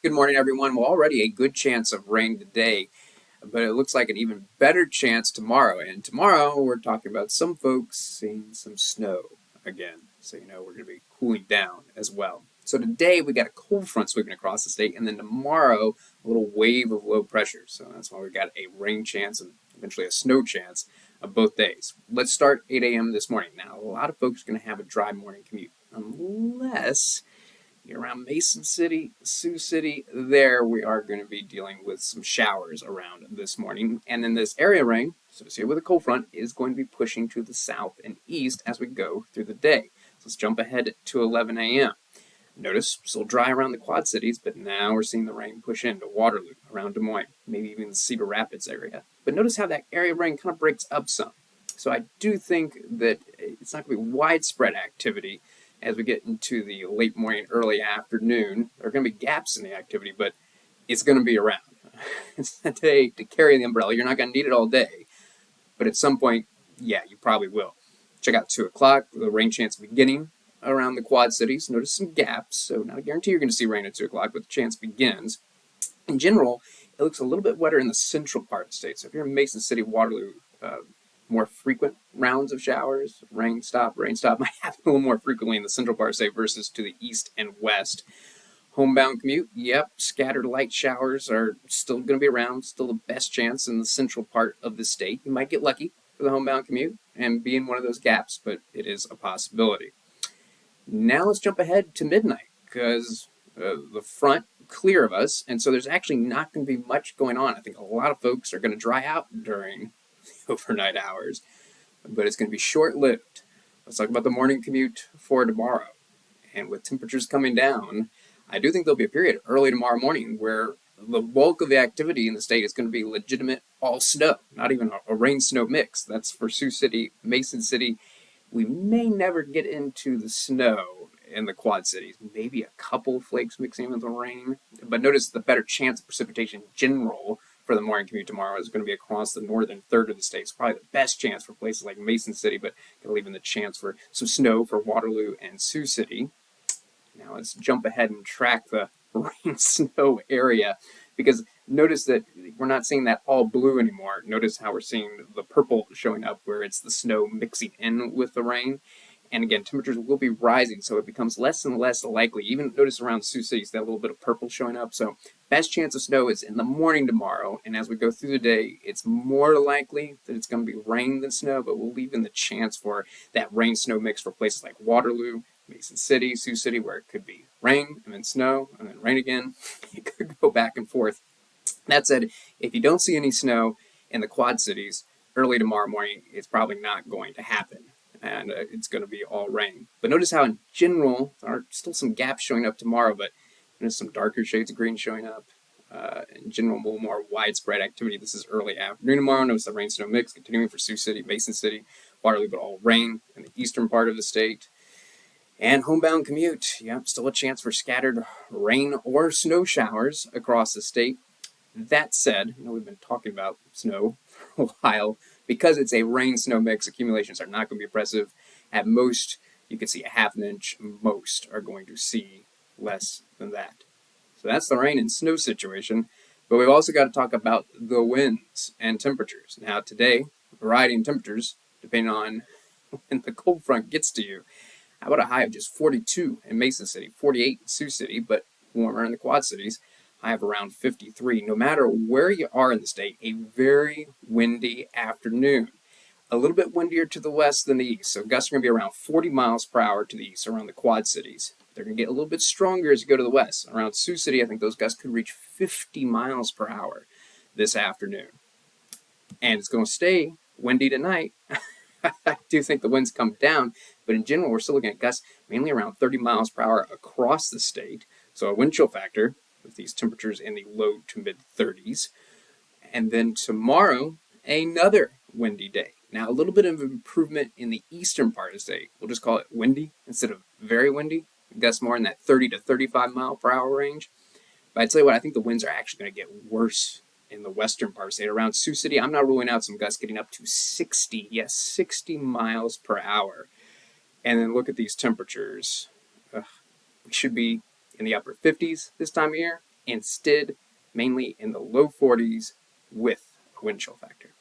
Good morning, everyone. Well, already a good chance of rain today, but it looks like an even better chance tomorrow. And tomorrow, we're talking about some folks seeing some snow again. So, we're going to be cooling down as well. So, today we got a cold front sweeping across the state, and then tomorrow, a little wave of low pressure. So, that's why we got a rain chance and eventually a snow chance of both days. Let's start 8 a.m. this morning. Now, a lot of folks are going to have a dry morning commute, unless you're around Mason City, Sioux City, there we are going to be dealing with some showers around this morning. And then this area rain, associated with a cold front, is going to be pushing to the south and east as we go through the day. So let's jump ahead to 11 a.m. Notice, still dry around the Quad Cities, but now we're seeing the rain push into Waterloo, around Des Moines, maybe even the Cedar Rapids area. But notice how that area rain kind of breaks up some. So I do think that it's not going to be widespread activity as we get into the late morning, early afternoon. There are going to be gaps in the activity, but it's going to be around. It's a day to carry the umbrella. You're not going to need it all day, but at some point, yeah, you probably will. Check out 2 o'clock, the rain chance beginning around the Quad Cities. Notice some gaps, so not a guarantee you're going to see rain at 2 o'clock, but the chance begins. In general, it looks a little bit wetter in the central part of the state. So if you're in Mason City, Waterloo, more frequent rounds of showers, rain stop, might happen a little more frequently in the central part of the state versus to the east and west. Homebound commute, yep, scattered light showers are still going to be around, still the best chance in the central part of the state. You might get lucky for the homebound commute and be in one of those gaps, but it is a possibility. Now let's jump ahead to midnight, because the front clear of us, and so there's actually not going to be much going on. I think a lot of folks are going to dry out during overnight hours, but it's going to be short-lived. Let's talk about the morning commute for tomorrow. And with temperatures coming down, I do think there'll be a period early tomorrow morning where the bulk of the activity in the state is going to be legitimate all snow, not even a rain-snow mix. That's for Sioux City, Mason City. We may never get into the snow in the Quad Cities. Maybe a couple flakes mixing with the rain. But notice the better chance of precipitation in general for the morning commute tomorrow is going to be across the northern third of the state. It's probably the best chance for places like Mason City, but going to leave in the chance for some snow for Waterloo and Sioux City. Now let's jump ahead and track the rain-snow area, because notice that we're not seeing that all blue anymore. Notice how we're seeing the purple showing up where it's the snow mixing in with the rain. And again, temperatures will be rising, so it becomes less and less likely. Even notice around Sioux City, that little bit of purple showing up. So best chance of snow is in the morning tomorrow, and as we go through the day, it's more likely that it's going to be rain than snow, but we'll leave in the chance for that rain-snow mix for places like Waterloo, Mason City, Sioux City, where it could be rain and then snow and then rain again. It could go back and forth. That said, if you don't see any snow in the Quad Cities early tomorrow morning, it's probably not going to happen. And it's going to be all rain. But notice how in general, there are still some gaps showing up tomorrow, but there's some darker shades of green showing up. In general, a little more widespread activity. This is early afternoon tomorrow. Notice the rain-snow mix continuing for Sioux City, Mason City, Waterloo, but all rain in the eastern part of the state. And homebound commute, yep, still a chance for scattered rain or snow showers across the state. That said, we've been talking about snow for a while. Because it's a rain-snow mix, accumulations are not going to be oppressive. At most, you could see a half an inch. Most are going to see less than that. So that's the rain and snow situation. But we've also got to talk about the winds and temperatures. Now today, variety in temperatures, depending on when the cold front gets to you. How about a high of just 42 in Mason City, 48 in Sioux City, but warmer in the Quad Cities. High of around 53. No matter where you are in the state, a very windy afternoon. A little bit windier to the west than the east, so gusts are going to be around 40 miles per hour to the east around the Quad Cities. They're going to get a little bit stronger as you go to the west. Around Sioux City, I think those gusts could reach 50 miles per hour this afternoon. And it's going to stay windy tonight. I do think the winds come down, but in general, we're still looking at gusts mainly around 30 miles per hour across the state. So a wind chill factor with these temperatures in the low to mid 30s. And then tomorrow, another windy day. Now, a little bit of improvement in the eastern part of the state. We'll just call it windy instead of very windy. Gusts more in that 30 to 35 mile per hour range. But I tell you what, I think the winds are actually going to get worse in the western part of the state. Around Sioux City, I'm not ruling out some gusts getting up to 60, yes, 60 miles per hour. And then look at these temperatures. We should be in the upper 50s this time of year, instead mainly in the low 40s with a wind chill factor.